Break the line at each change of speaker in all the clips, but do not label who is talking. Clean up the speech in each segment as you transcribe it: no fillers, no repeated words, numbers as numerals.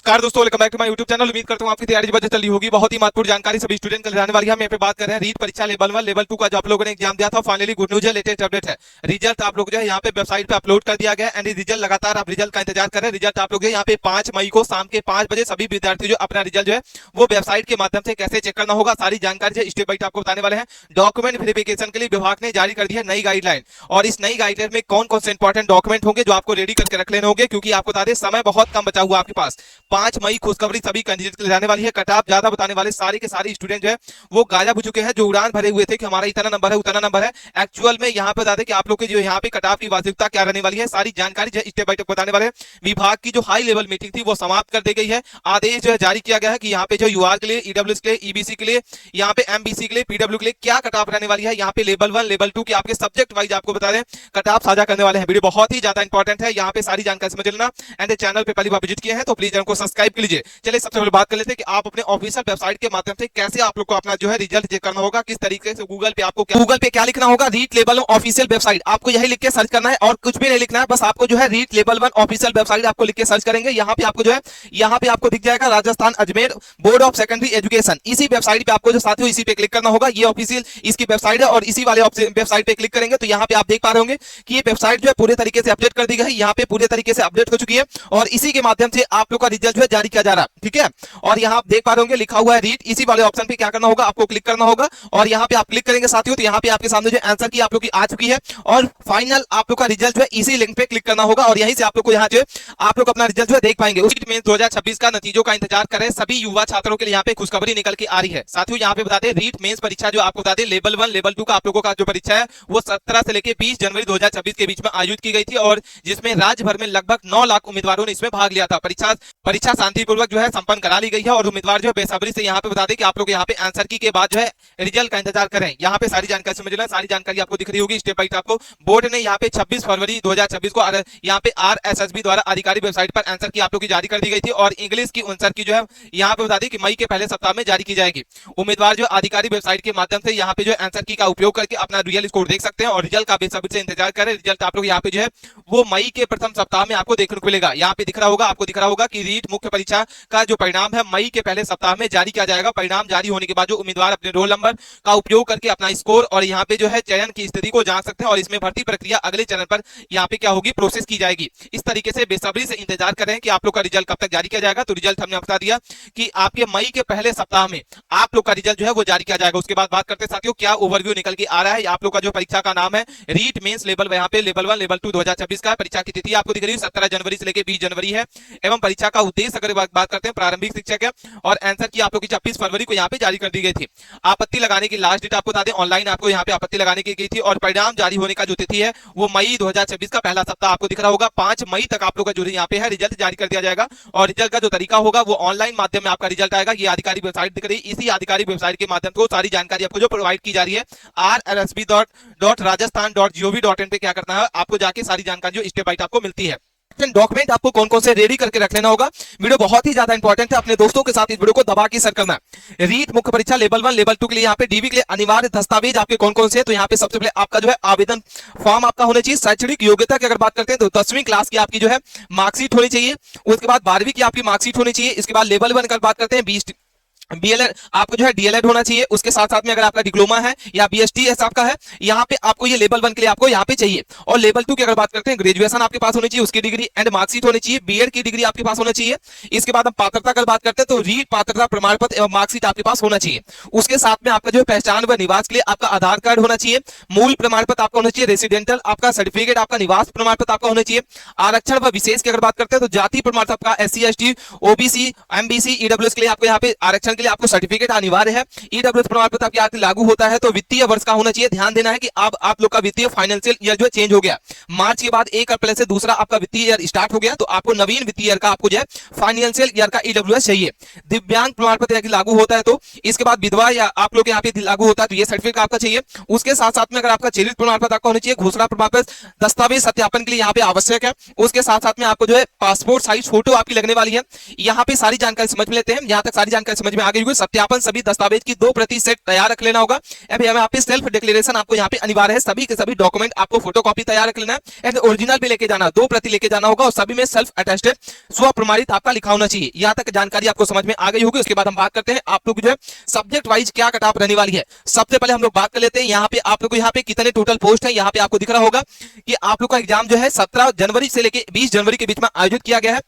नमस्कार दोस्तों, welcome back to my YouTube channel. उम्मीद करता हूं आपकी तैयारी जबरदस्त चल रही होगी। बहुत ही महत्वपूर्ण जानकारी सभी स्टूडेंट के लिए रहने वाली है। हम यहाँ पे बात कर रहे हैं रीट परीक्षा लेवल 1 लेवल 2 का जो आप लोगों ने एग्जाम दिया था। फाइनली गुड न्यूज है, लेटेस्ट अपडेट है। रिजल्ट आप लोग जो है यहाँ पे वेबसाइट पे अपलोड कर दिया गया एंड रिजल्ट लगातार आप रिजल्ट का इंतजार कर रहे हैं। रिजल्ट आप लोग यहाँ पे 5 मई को शाम के 5 बजे सभी विद्यार्थी जो अपना रिजल्ट जो है वो वेबसाइट के माध्यम से कैसे चेक करना होगा, सारी जानकारी जो स्टेप बाय स्टेप आपको बताने वाले हैं। डॉक्यूमेंट वेरिफिकेशन के लिए विभाग ने जारी कर दी है नई गाइडलाइन, और इस नई गाइडलाइन में कौन कौन से इंपॉर्टेंट डॉक्यूमेंट होंगे जो आपको रेडी करके रख लेने होंगे, क्योंकि आपको बता दें समय बहुत कम बचा हुआ आपके पास। 5 मई खुशखबरी सभी कैंडिडेट के लिए रहने वाली है। कट ऑफ ज्यादा बताने वाले सारे के सारे स्टूडेंट जो है वो गायब हो चुके हैं, जो उड़ान भरे हुए थे कि हमारा इतना नंबर है उतना नंबर है। एक्चुअल में यहाँ पे बता दें कि आप लोग के जो यहाँ पे कट ऑफ की वास्तविकता क्या रहने वाली है, सारी जानकारी जो स्टेप बाय स्टेप बताने वाले हैं। विभाग की जो हाई लेवल मीटिंग थी वो समाप्त कर दी गई है। आदेश जो है जारी किया गया है कि यहाँ पे जो यूआर के लिए, ईडब्ल्यूएस के लिए, ईबीसी के लिए, यहाँ पे एमबीसी के लिए, पीडब्ल्यू के लिए क्या कट ऑफ रहने वाली है। यहाँ पे लेवल 1 लेवल 2 के आपके सब्जेक्ट वाइज आपको बता दें कट ऑफ साझा करने वाले हैं। वीडियो बहुत ही ज्यादा इंपॉर्टेंट है, यहाँ पे सारी जानकारी समझ लेना। एंड चैनल पे पहली बार विजिट किए हैं तो प्लीज चैनल को सब्सक्राइब कर लीजिए। चलिए सबसे पहले बात कर लेते हैं कि आप अपने ऑफिशियल वेबसाइट के माध्यम से कैसे आप लोग को अपना जो है रिजल्ट चेक करना होगा, किस तरीके से गूगल पे क्या लिखना होगा। रीट लेवल 1 ऑफिशियल वेबसाइट आपको यही लिख के सर्च करना है और कुछ भी नहीं लिखना है, बस आपको जो है रीट लेवल 1 ऑफिशियल वेबसाइट आपको लिख के सर्च करेंगे। यहाँ पे आपको जो है यहाँ पे आपको दिख जाएगा Rajasthan Ajmer board of secondary education. इसी वेबसाइट पे आपको जो साथियों इसी पे क्लिक करना होगा। ये ऑफिशियल इसकी वेबसाइट है और इसी वाले वेबसाइट पे क्लिक करेंगे तो यहाँ पे आप देख पा रहे होंगे कि ये वेबसाइट जो है पूरे तरीके से अपडेट कर दी गई। यहाँ पे पूरे तरीके से अपडेट हो चुकी है और इसी के माध्यम से आप लोग का रिजल्ट जो है जारी किया जा रहा है। ठीक है, और यहाँ आप देख पा रहे होंगे लिखा हुआ है रीट। इसी वाले ऑप्शन पे क्या करना होगा, आपको क्लिक करना होगा और यहाँ पे आप क्लिक करेंगे साथियों तो यहाँ पे आपके सामने जो आंसर की आप लोग की आ चुकी है और फाइनल आप लोग का रिजल्ट जो है इसी लिंक पे क्लिक करना होगा और यहीं से आप लोग को यहाँ जो आप लोग अपना रिजल्ट जो है देख पाएंगे। उसी में 2026 का नतीजों का इंतजार कर रहे सभी युवा छात्रों के लिए यहाँ पे खुशखबरी निकल के आ रही है। साथियों यहाँ पे बता दें रीट मेंस परीक्षा जो आपको बता दें लेवल 1 लेवल 2 का आप लोगों का जो परीक्षा है वो 17 से लेकर 20 जनवरी 2026 के बीच में आयोजित की गई थी और जिसमें राज्य भर में लगभग 9 लाख उम्मीदवारों ने इसमें भाग लिया था। परीक्षा शांतिपूर्वक जो है संपन्न करा ली गई है और उम्मीदवार जो है बेसब्री से यहाँ पे बता दें कि आप लोग यहाँ पे आंसर की के बाद जो है रिजल्ट का इंतजार करें। यहाँ पे सारी जानकारी समझ लेना, सारी जानकारी आपको दिख रही होगी स्टेप बाय स्टेप। आपको बोर्ड ने यहाँ पे 26 फरवरी 2026 को यहाँ पे आरएसएसबी द्वारा आधिकारिक वेबसाइट पर आंसर की आप लोग की जारी कर दी गई थी और इंग्लिश की आंसर की जो है यहाँ पे बता दें कि मई के पहले सप्ताह में जारी की जाएगी। उम्मीदवार जो आधिकारिक वेबसाइट के माध्यम से यहाँ पे जो आंसर की का उपयोग करके अपना रियल स्कोर देख सकते हैं और रिजल्ट का बेसब्री से इंतजार करें। रिजल्ट आप लोग यहाँ पे जो है वो मई के प्रथम सप्ताह में आपको देखने को मिलेगा। यहाँ पे दिख रहा होगा, आपको दिख रहा होगा कि रीट मुख्य परीक्षा का जो परिणाम है मई के पहले सप्ताह में जारी किया जाएगा। परिणाम जारी होने के बाद जो उम्मीदवार अपने रोल नंबर का उपयोग करके अपना स्कोर और यहाँ पे जो है चयन की स्थिति को जान सकते हैं और इसमें भर्ती प्रक्रिया अगले चरण पर यहाँ पे क्या होगी, प्रोसेस की जाएगी। इस तरीके से बेसब्री से इंतजार कर रहे हैं कि आप लोग का रिजल्ट कब तक जारी किया जाएगा। तो रिजल्ट हमने बता दिया कि आपके मई के पहले सप्ताह में आप लोग का रिजल्ट जो है वो जारी किया जाएगा। उसके बाद बात करते हैं साथियों क्या ओवरव्यू निकल के आ रहा है। आप लोग का जो परीक्षा का नाम है रीट मेंस लेवल, यहाँ पे लेवल 1 लेवल 2 2026 का परीक्षा की तिथि आपको दिख रही है 17 जनवरी से लेकर 20 जनवरी है। एवं परीक्षा का उद्देश्य अगर बात करते हैं प्रारंभिक शिक्षक है और आंसर की आप लोग की 26 फरवरी को यहाँ पे जारी कर दी गई थी। आपत्ति लगाने की लास्ट डेट आपको बता दें ऑनलाइन आपको यहाँ पे आपत्ति लगाने की गई थी और परिणाम जारी होने का जो तिथि है वो मई 2026 का पहला सप्ताह आपको दिख रहा होगा। 5 मई तक आप लोग का जो यहाँ पे है रिजल्ट जारी कर दिया जाएगा और रिजल्ट का जो तरीका होगा वो ऑनलाइन माध्यम में आपका रिजल्ट आएगा। ये आधिकारिक वेबसाइट दिख रही है, इसी आधिकारिक वेबसाइट के माध्यम से सारी जानकारी आपको जो प्रोवाइड की जा रही है rlsb.rajasthan.gov.in पे क्या करना है, आपको जाके सारी जानकारी जो स्टेप बाय स्टेप आपको मिलती है। डॉक्यूमेंट आपको कौन कौन से रेडी करके रख लेना होगा। वीडियो बहुत ही ज्यादा इंपॉर्टेंट है, अपने दोस्तों के साथ इस वीडियो को दबा के शेयर करना है। रीट मुख्य परीक्षा लेवल 1 लेवल 2 के लिए यहाँ पे डीबी के लिए अनिवार्य दस्तावेज आपके कौन कौन से हैं, तो यहाँ पे सबसे पहले आपका जो है आवेदन फॉर्म आपका होना चाहिए। शैक्षणिक योग्यता की अगर बात करते हैं तो 10वीं क्लास की आपकी जो है मार्कशीट होनी चाहिए। उसके बाद 12वीं की आपकी मार्कशीट होनी चाहिए। इसके बाद लेवल 1 अगर बात करते हैं बीएलएड आपको जो है डीएलएड होना चाहिए। उसके साथ साथ में अगर आपका डिप्लोमा है या बीएसटीएस आपका है यहाँ पे आपको ये लेवल 1 के लिए आपको यहाँ पे चाहिए। और लेवल 2 की अगर बात करते हैं ग्रेजुएशन आपके पास होनी चाहिए, उसकी डिग्री एंड मार्कशीट होनी चाहिए। बीएड की डिग्री आपके पास होना चाहिए। इसके बाद हम पात्रता अगर बात करते हैं तो रीट पात्रता प्रमाण पत्र एवं मार्कशीट आपके पास होना चाहिए। उसके साथ में आपका जो पहचान व निवास के लिए आपका आधार कार्ड होना चाहिए। मूल प्रमाण पत्र आपका होना चाहिए। रेसिडेंटल आपका सर्टिफिकेट आपका निवास प्रमाण पत्र आपका होना चाहिए। आरक्षण व विशेष की अगर बात करते हैं तो जाति प्रमाण पत्र आपका SC ST OBC MBC EWS के लिए आपको यहाँ पे आरक्षण के लिए आपको सर्टिफिकेट अनिवार्य है। ईडब्ल्यूएस प्रमाण पत्र आपके हाथ लागू होता है तो वित्तीय वर्ष का होना चाहिए। ध्यान देना है कि अब आप लोग का वित्तीय फाइनेंशियल ईयर जो है चेंज हो गया। मार्च के बाद 1 अप्रैल से दूसरा आपका वित्तीय ईयर स्टार्ट हो गया तो आपको नवीन वित्तीय ईयर का आपको जो है फाइनेंशियल ईयर का ईडब्ल्यूएस चाहिए। दिव्यांग प्रमाण पत्र लागू होता है तो इसके बाद विधवा या आप लोग यहाँ पे लागू होता है तो ये सर्टिफिकेट आपका चाहिए। उसके साथ साथ में अगर आपका चरित्र प्रमाण पत्र आपका होना चाहिए। घोषणा प्रमाण पत्र दस्तावेज सत्यापन के लिए यहाँ पे आवश्यक है। उसके साथ साथ में आपको जो है पासपोर्ट साइज फोटो आपकी लगने वाली है। यहाँ पे सारी जानकारी समझ में लेते हैं। यहाँ तक सारी जानकारी समझ में आ आ गई होगी। सत्यापन सभी दस्तावेज की 2 प्रति सेट तैयार रख लेना होगा। अब यहाँ पे सेल्फ डिक्लेरेशन आपको यहाँ पे अनिवार्य है, सभी के सभी डॉक्यूमेंट आपको फोटोकॉपी तैयार रख लेना है एंड ओरिजिनल भी लेके जाना, 2 प्रति लेके जाना होगा और सभी में सेल्फ अटेस्टेड स्व प्रमाणित आपका लिखा होना चाहिए। यहाँ तक जानकारी आपको समझ में आ गई होगी। उसके बाद हम बात करते हैं आप लोग जो है सब्जेक्ट वाइज क्या कट ऑफ रहने वाली है। सबसे पहले हम लोग बात कर लेते हैं यहाँ पे आप लोग को यहाँ पे कितने टोटल पोस्ट है। यहाँ पे आपको दिख रहा होगा कि आप लोग का एग्जाम जो है 17 जनवरी से लेके 20 जनवरी के बीच में आयोजित किया गया है,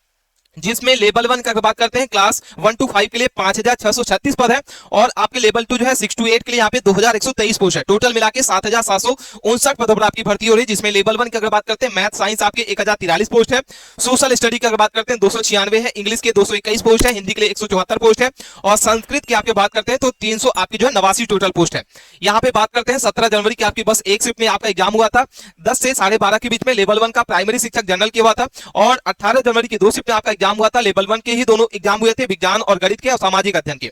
जिसमें लेवल 1 का बात करते हैं क्लास 1 to 5 के लिए 5636 पद है और आपके लेवल 2 जो है 6 to 8 के लिए यहाँ पे 2123 पोस्ट है। टोटल मिला के 7759 पदों पर आपकी भर्ती हो रही है, जिसमें लेवल 1 की अगर बात करते हैं मैथ साइंस आपके 1043 पोस्ट है, सोशल स्टडी की अगर बात करते हैं 296 है, इंग्लिश के 221 पोस्ट है, हिंदी के लिए 174 पोस्ट है और संस्कृत की आपकी बात करते हैं तो 300 आपकी जो है 89 टोटल पोस्ट है। यहाँ पे बात करते हैं 17 जनवरी की आपकी बस एक शिफ्ट में आपका एग्जाम हुआ था, 10 से 12:30 के बीच में लेवल 1 का प्राइमरी शिक्षक जनरल किया हुआ था और 18 जनवरी की 2 शिफ्ट में आपका एग्जाम हुआ था। लेवल 1 के ही दोनों एग्जाम हुए थे, विज्ञान और गणित के और सामाजिक अध्ययन के।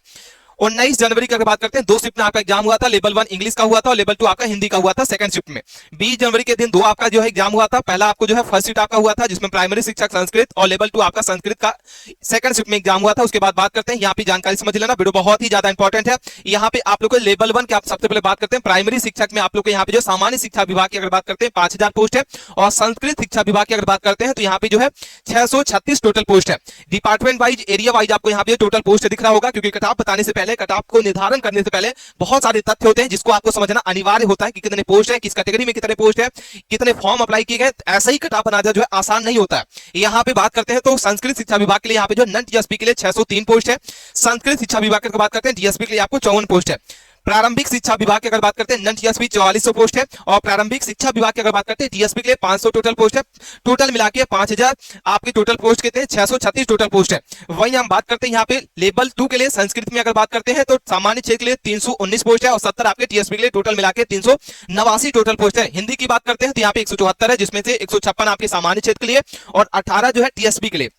19 जनवरी की बात करते हैं 2 शिफ्ट में आपका एग्जाम हुआ था, लेवल 1 इंग्लिश का हुआ था और लेवल 2 आपका हिंदी का हुआ था सेकंड शिफ्ट में। 20 जनवरी के दिन 2 आपका जो है एग्जाम हुआ था, पहला आपको जो है फर्स्ट शिफ्ट आपका हुआ था जिसमें प्राइमरी शिक्षक संस्कृत और लेवल 2 आपका संस्कृत का सेकंड शिफ्ट में एग्जाम हुआ था। उसके बाद बात करते हैं यहाँ पे जानकारी समझ लेना, वीडियो बहुत ही ज्यादा इंपॉर्टेंट है। यहाँ पे आप लोग को लेवल 1 के आप सबसे पहले बात करते हैं प्राइमरी शिक्षक में आप लोग को यहाँ पे जो सामान्य शिक्षा विभाग की अगर बात करते हैं 5000 पोस्ट है और संस्कृत शिक्षा विभाग की अगर बात करते हैं तो यहाँ पे जो है 636 टोटल पोस्ट है। डिपार्टमेंट वाइज एरिया वाइज आपको यहाँ पे टोटल पोस्ट दिख रहा होगा, क्योंकि कट ऑफ बताने से पहले कट ऑफ को निर्धारण करने से पहले बहुत सारे तथ्य होते हैं जिसको आपको समझना अनिवार्य होता है कि कितने पोस्ट है, किस कैटेगरी में कितने पोस्ट है, कितने फॉर्म अप्लाई किए गए। ऐसा ही कट ऑफ बनाना जो है आसान नहीं होता है। यहाँ पे बात करते हैं तो संस्कृत शिक्षा विभाग के लिए यहाँ पे जो नन टीएसपी के लिए 603 पोस्ट है, संस्कृत शिक्षा विभाग की बात करते हैं डीएसपी के लिए आपको 54 पोस्ट है। प्रारंभिक शिक्षा विभाग की अगर बात करते हैं नन टीएसपी 4400 पोस्ट है और प्रारंभिक शिक्षा विभाग की अगर बात करते हैं टीएसपी के लिए 500 टोटल पोस्ट है। टोटल मिला के 5000 आपकी टोटल पोस्ट कितने 636 टोटल पोस्ट है। वहीं हम बात करते हैं यहाँ पे लेवल 2 के लिए संस्कृत में अगर बात करते हैं तो सामान्य क्षेत्र के लिए 319 पोस्ट है और 70 आपके टीएसपी के लिए टोटल मिला के 389 टोटल पोस्ट है। हिंदी की बात करते हैं तो यहाँ पे 174 है, जिसमें से 156 आपके सामान्य क्षेत्र के लिए और 18 जो है टीएसपी के लिए।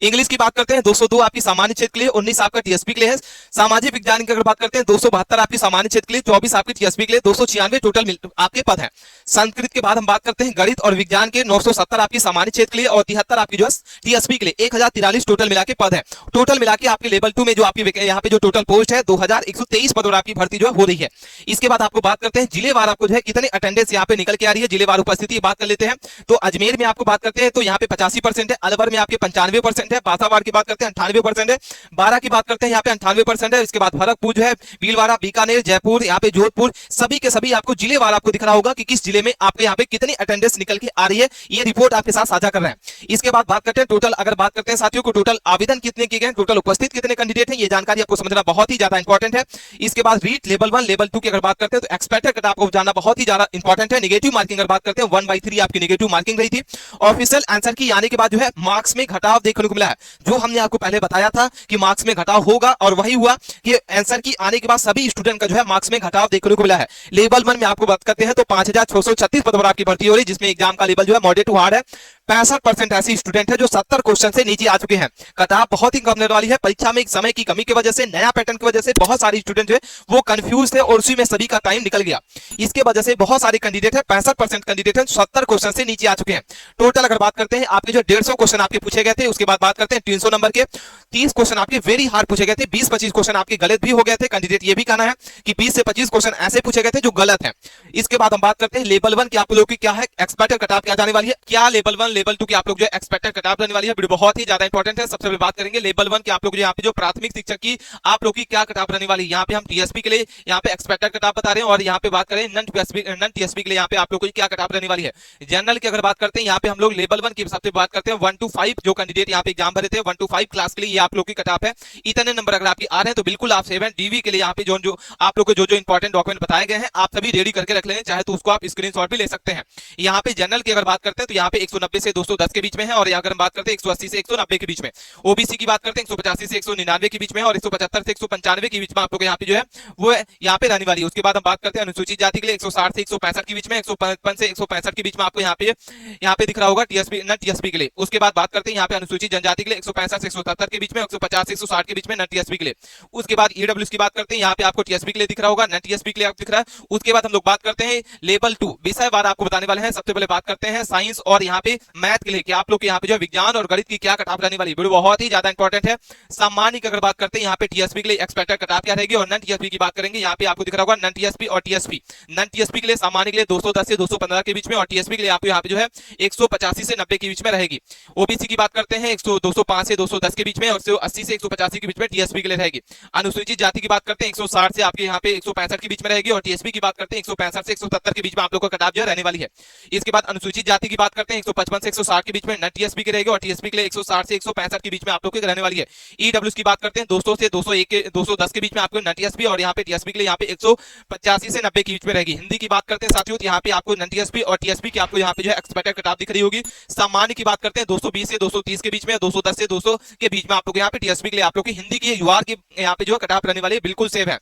इंग्लिश की बात करते हैं 202 आपकी सामान्य क्षेत्र के लिए, 19 आपका टीएसपी के लिए है। सामाजिक विज्ञान की अगर बात करते हैं 272 आपकी सामान्य क्षेत्र के लिए, 24 आपकी टीएसपी के लिए, 296 टोटल आपके पद हैं। संस्कृत के बाद हम बात करते हैं गणित और विज्ञान के 970 आपकी सामान्य क्षेत्र के लिए और 73 आपकी जो है टीएसपी के लिए, 1043 टोटल मिला के पद है। टोटल मिला के आपके लेवल 2 में जो आपकी यहाँ पे जो टोटल पोस्ट है 2123 पद और आपकी भर्ती जो है हो रही है। इसके बाद आपको बात करते हैं जिलेवार आपको जो है कितने अटेंडेंस यहाँ पे निकल के आ रही है, जिलेवार उपस्थिति बात कर लेते हैं। तो अजमेर में आपको बात करते हैं तो यहाँ पे 85% है, अलवर में आपके 95% है, बासावाड़ की बात करते हैं 98% है, 12 की बात करते हैं यहाँ पे 98% है। इसके बाद भरतपुर जो है, भीलवाड़ा, बीकानेर, जयपुर, यहाँ पे जोधपुर, सभी के सभी आपको जिलेवार आपको दिख रहा होगा कि किस जिले में आपके यहाँ पे कितनी अटेंडेंस निकल के आ रही है, ये रिपोर्ट आपके साथ साझा कर रहे हैं। इसके बाद बात करते हैं टोटल अगर बात करते हैं साथियों को टोटल आवेदन कितने किए गए, टोटल उपस्थित कितने कैंडिडेट हैं, ये जानकारी आपको समझना बहुत ही ज्यादा इंपॉर्टेंट है। इसके बाद रीट लेवल 1 लेवल 2 की अगर बात करते हैं तो एक्सपेक्टेड कट आपको जानना बहुत ही ज्यादा इंपॉर्टेंट है। नेगेटिव मार्किंग अगर बात करते हैं 1/3 आपकी नेगेटिव मार्किंग रही थी। ऑफिशियल आंसर की आने के बाद जो है मार्क्स में घटाव देखने को मिला है, जो हमने आपको पहले बताया था कि मार्क्स में घटाव होगा और वही हुआ कि आंसर की आने के बाद सभी स्टूडेंट का जो है मार्क्स में घटाव देखने को मिला है। लेवल 1 में आपको बात करते हैं तो 5636 पद पर आपकी भर्ती हो रही है, जिसमें एग्जाम का लेवल जो है मॉडरेट टू हार्ड है। 65% ऐसी स्टूडेंट है जो 70 क्वेश्चन से नीचे आ चुके हैं। कटाव बहुत ही कम रहने वाली है। परीक्षा में समय की कमी की वजह से, नया पैटर्न की वजह से बहुत सारे स्टूडेंट जो है वो कंफ्यूज थे और उसी में सभी का टाइम निकल गया। इसके वजह से बहुत सारे कैंडिडेट है, 65% कैंडिडेट है 70 क्वेश्चन से नीचे आ चुके हैं। टोटल अगर बात करते हैं आपके जो 150 क्वेश्चन आपके पूछे गए थे, उसके बाद बात करते हैं 300 नंबर के 30 क्वेश्चन आपके वेरी हार्ड पूछे गए थे, 20-25 क्वेश्चन आपके गलत भी हो गए थे। कैंडिडेट ये भी कहना है कि 20 से 25 क्वेश्चन ऐसे पूछे गए थे जो गलत है। इसके बाद हम बात करते हैं लेवल 1 की आप लोग की क्या है एक्सपेक्टेड कट ऑफ क्या जाने वाली है, क्या लेवल 1 लेवल 2 की आप लोग जो एक्सपेक्टेड कट ऑफ रहने वाली है। वीडियो बहुत ही ज्यादा इंपॉर्टेंट है। सबसे पहले बात करेंगे लेवल 1 के आप लोग यहाँ पे जो प्राथमिक शिक्षक की आप लोग की क्या कट ऑफ रहने वाली है। यहाँ पे हम टीएसपी के लिए यहाँ पे एक्सपेक्टेड कट ऑफ बता रहे हैं और यहाँ पे बात करें नन टीएसपी के लिए यहाँ पे आप लोग को क्या कट ऑफ रहने वाली है। जनरल की अगर बात करते हैं यहाँ पे हम लोग लेवल 1 की सबसे बात करते हैं 1 to 5 जो कैंडिडेट यहाँ पे एग्जाम भरे थे 1 to 5 क्लास के लिए ये आप लोग की कट ऑफ है। इतने नंबर अगर आपके आ रहे हैं तो बिल्कुल आप 7 डीवी के लिए यहाँ पे जो आप लोग को जो इंपॉर्टेंट डॉक्यूमेंट बताए गए हैं आप सभी रेडी करके रख लें, चाहे तो उसको आप स्क्रीनशॉट भी ले सकते हैं। यहाँ पे जनरल की अगर बात करते हैं तो यहाँ पे 190 से 210 के बीच में है और यहाँ अगर हम बात करते हैं 180 से 190 के बीच में। ओबीसी की बात करते हैं 185 से 199 के बीच में और 175 से 195 के बीच में आप लोग यहाँ पे जो है वो यहाँ पे रहने वाली है। उसके बाद हम बात करते हैं अनुसूचित जाति के लिए 160 से 165 के बीच में, 155 से 165 के बीच में आपको यहाँ पे दिख रहा होगा टीएसपी नन टीएसपी के लिए। उसके बाद बात करते हैं यहाँ पे अनुसूचित जनजाति के लिए 165 से 170 के बीच में, 150 से 160 के बीच में नन टीएसपी के लिए। उसके बाद ईडब्ल्यूएस की बात करते हैं यहाँ पे आपको टीएसपी के लिए दिख रहा होगा, नन टीएसपी के लिए आपको दिख रहा है। उसके बाद हम लोग बात करते हैं लेवल 2 विषय वार आपको बताने वाले हैं। सबसे पहले बात करते हैं साइंस और यहाँ पे मैथ के लिए कि आप लोग के यहाँ पे जो विज्ञान और गणित की क्या कट ऑफ रहने वाली वीडियो बहुत ही ज्यादा इंपॉर्टेंट है। सामान्य की अगर बात करते हैं यहाँ पे टीएसपी के लिए एक्सपेक्टेड कट ऑफ क्या रहेगी, और नन टीएसपी की बात करेंगे यहाँ पे आपको दिख रहा होगा नन टीएसपी और टीएसपी। नन टीएसपी के लिए सामान्य के लिए 210 से 215 के बीच में, और टीएसपी के लिए आपको यहाँ पे जो है 185 से 90 के बीच में रहेगी। ओबीसी की बात करते हैं 205 से 210 के बीच में, और 80 से 185 के बीच में टीएसपी के लिए रहेगी। अनुसूचित जाति की बात करते हैं 160 से आपके यहाँ पे 165 के बीच में रहेगी, और टीएसपी की बात करते हैं 165 से 170 के बीच में आप लोग का कट ऑफ जो रहने वाली है। इसके बाद अनुसूचित जाति की बात करते हैं 155 से 160 के बीच में नन टीएसपी की रहेगी, और टीएसपी के लिए 160 से 165 के बीच में आप लोग की रहने वाली है। ईडब्ल्यूएस की बात करते हैं 200 से 210 के बीच में आपको नन टीएसपी, और यहाँ पे टीएसपी के लिए यहाँ पे 185 से 90 के बीच में रहेगी। हिंदी की बात करते हैं साथियों यहाँ पे आपको नन टीएसपी और टीएसपी की आपको यहाँ पे जो है एक्सपेक्टेड कट ऑफ दिख रही होगी। सामान्य की बात करते हैं 220 से 230 के बीच में, 210 से 200 के बीच में आप लोग यहाँ पे टीएसपी के लिए आप लोग की हिंदी की यूआर की यहाँ पे जो कट ऑफ रहने वाली है बिल्कुल सेम है।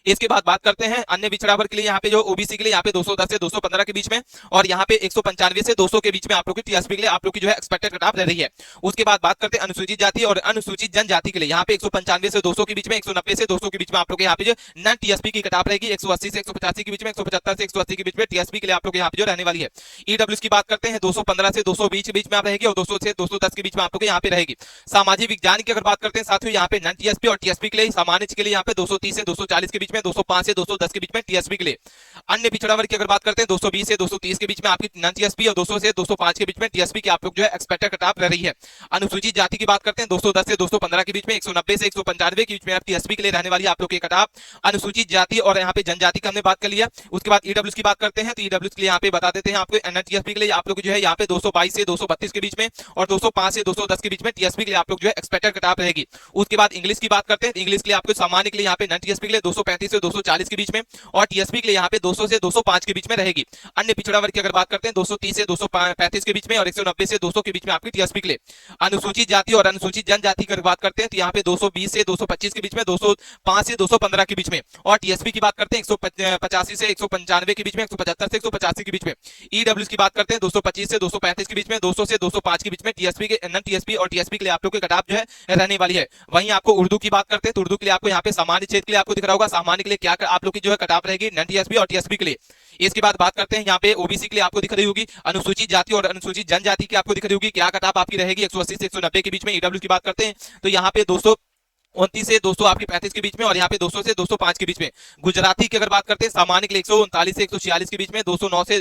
इसके बाद बात करते हैं अन्य पिछड़ा वर्ग के लिए यहाँ पे जो ओबीसी के लिए यहाँ पे 210 से 215 के बीच में, और यहाँ पे 195 से 200 के बीच में आप लोग की टीएसपी के लिए आप लोग की जो है एक्सपेक्टेड कट ऑफ रह रही है। उसके बाद बात करते हैं अनुसूचित जाति और अनुसूचित जनजाति के लिए यहाँ पे 195 से 200 के बीच में, 190 से 200 के बीच में आप लोग यहाँ पे जो नन टीएसपी की कट ऑफ रहेगी। 180 से 185 के बीच में, 175 से 180 के बीच में टीएसपी के लिए आप लोग यहाँ पे जो रहने वाली है। ईडब्ल्यूएस की बात करते हैं 215 से 220 के बीच में आप रहेगी, और 200 से 210 के बीच में आप लोग यहाँ पे रहेगी। सामाजिक विज्ञान की अगर बात करते हैं साथियों यहाँ पे नन टीएसपी और टीएसपी के लिए सामान्य के लिए यहाँ पे 230 से 240 के बीच में, 205 से 210 के बीच में टीएसपी के लिए। अन्य पिछड़ा वर्ग की अगर बात करते हैं 220 से 230 के बीच में आपकी नन टीएसपी, और 200 से 205 के बीच में टीएसपी की आप लोग जो है एक्सपेक्टेड कट ऑफ रह रही है। अनुसूचित जाति की बात करते हैं 210 से 215 के बीच में, 190 से 195 के बीच में टीएसपी के लिए रहने वाली आप लोग की कट ऑफ। अनुसूचित जाति और यहाँ पे जनजाति का हमने बात कर लिया। उसके बाद ईडब्ल्यूएस की बात करते हैं तो ईडब्ल्यूएस के लिए यहाँ पे बता देते हैं आपको नन टीएसपी के लिए आप लोग जो है यहाँ पे 222 से 232 के बीच में, और 205 से 210 के बीच में टीएसपी के लिए आप लोग जो है एक्सपेक्टेड कट ऑफ रहेगी। उसके बाद इंग्लिश की बात करते हैं, इंग्लिश के लिए आपको सामान्य के लिए यहाँ पे नन टीएसपी के लिए 235 से 240 के बीच में, और टीएसपी के लिए यहाँ पे 200 से 205 के बीच में रहेगी। अन्य पिछड़ा वर्ग की अगर बात करते हैं 230 से 235 के बीच में, और 190 से 200 के बीच में आपकी टीएसपी के लिए। अनुसूचित जाति और अनुसूचित जनजाति की अगर बात करते हैं तो यहाँ पे 220 से 225 के बीच में, 205 से 215 के बीच में, और टीएसपी की बात करते हैं 185 से 195 के बीच में, 175 से 185 के बीच में। ईडब्ल्यूएस की बात करते हैं 225 से 235 के बीच में, 200 से 205 के बीच में टीएसपी के नन टीएसपी और टीएसपी के लिए आप लोग के कट ऑफ जो है रहने वाली है। वहीं आपको उर्दू की बात करते हैं तो उर्दू के लिए आपको यहाँ पे सामान्य क्षेत्र के लिए आपको दिख रहा होगा सामान्य के लिए क्या आप लोग की जो है कट ऑफ रहेगी नन टीएसपी और टीएसपी के लिए। इसके बाद बात करते हैं यहाँ पे ओबीसी के लिए आपको दिख रही होगी अनुसूचित जाति और अनुसूचित जनजाति की आपको दिख रही होगी क्या कट ऑफ आपकी रहेगी 180 से 190 के बीच में। ईडब्ल्यूएस की बात करते हैं तो यहाँ पे 229 से 200 आपकी 35 के बीच में, और यहाँ पे 200 से 205 के बीच में। गुजराती की अगर बात करते हैं सामान्य के लिए 139 से 146 के बीच में, 209 से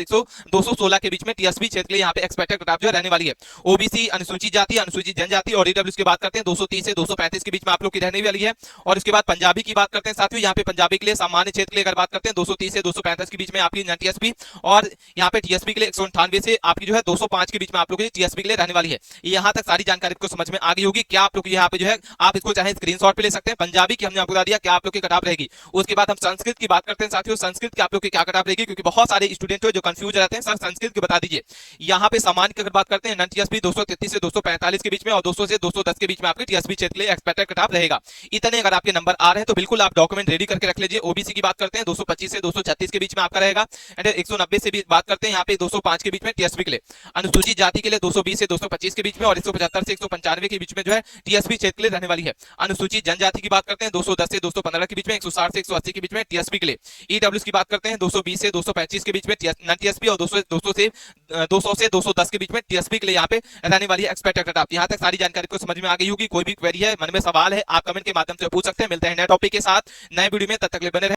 216 के बीच में टीएसपी क्षेत्र के लिए यहाँ पे एक्सपेक्टेड कट ऑफ जो रहने वाली है। ओबीसी अनुसूचित जाति अनुसूचित जनजाति और ईडब्ल्यूएस की बात करते हैं 230 से 235 के बीच में आप लोग की रहने वाली है। और उसके बाद पंजाबी की बात करते हैं साथियों यहाँ पे पंजाबी के लिए सामान्य क्षेत्र के लिए अगर बात करते हैं 230 से 235 के बीच में आपकी टीएसपी, और यहाँ पे टीएसपी के लिए 198 से आपकी जो है 205 के बीच में आप लोग की टीएसपी के लिए रहने वाली है। यहाँ तक सारी जानकारी को समझ में आ गई होगी। क्या आप लोग यहाँ पे जो है आप इसको चाहे स्क्रीनशॉट पे ले सकते हैं। पंजाबी की हमने आपको बता दिया क्या आप लोग की कट ऑफ रहेगी। उसके बाद हम संस्कृत की बात करते हैं साथियों, संस्कृत की आप लोग की क्या कट ऑफ रहेगी, क्योंकि बहुत सारे स्टूडेंट जो कंफ्यूज रहते हैं सर संस्कृत की बता दीजिए। यहाँ पे सामान्य की अगर बात करते हैं नन टीएसपी 233 से 245 के बीच में, और 200 से 210 के बीच में आपके टीएसपी क्षेत्र के लिए एक्सपेक्टेड कट ऑफ रहेगा। इतने अगर आपके नंबर आ रहे हैं तो बिल्कुल आप डॉक्यूमेंट रेडी करके रख लीजिए। ओबीसी की बात करते हैं 225 से 236 के बीच में आपका रहेगा, एंड 190 से भी बात करते हैं यहाँ पे 205 के बीच में टीएसपी के लिए। अनुसूचित जाति के लिए 220 से 225 के बीच में, और 175 से 195 के बीच में जो है टीएसपी क्षेत्र के लिए रहने वाली है। अनुसूचित जनजाति की बात करते हैं 210 से 215 के बीच में, 160 से 180 के बीच में टीएसपी के लिए। ईडब्ल्यूएस की बात करते हैं 220 से 225 के बीच में नन टीएसपी, और 200 से 210 के बीच में टीएसपी के लिए यहाँ पे रहने वाली है एक्सपेक्टेड कट ऑफ। यहाँ तक सारी जानकारी को समझ में आ गई होगी। कोई भी क्वेरी है मन में सवाल है आप कमेंट के माध्यम से पूछ सकते हैं। मिलते हैं नए टॉपिक के साथ नए वीडियो में, तब तक के लिए बने रहे।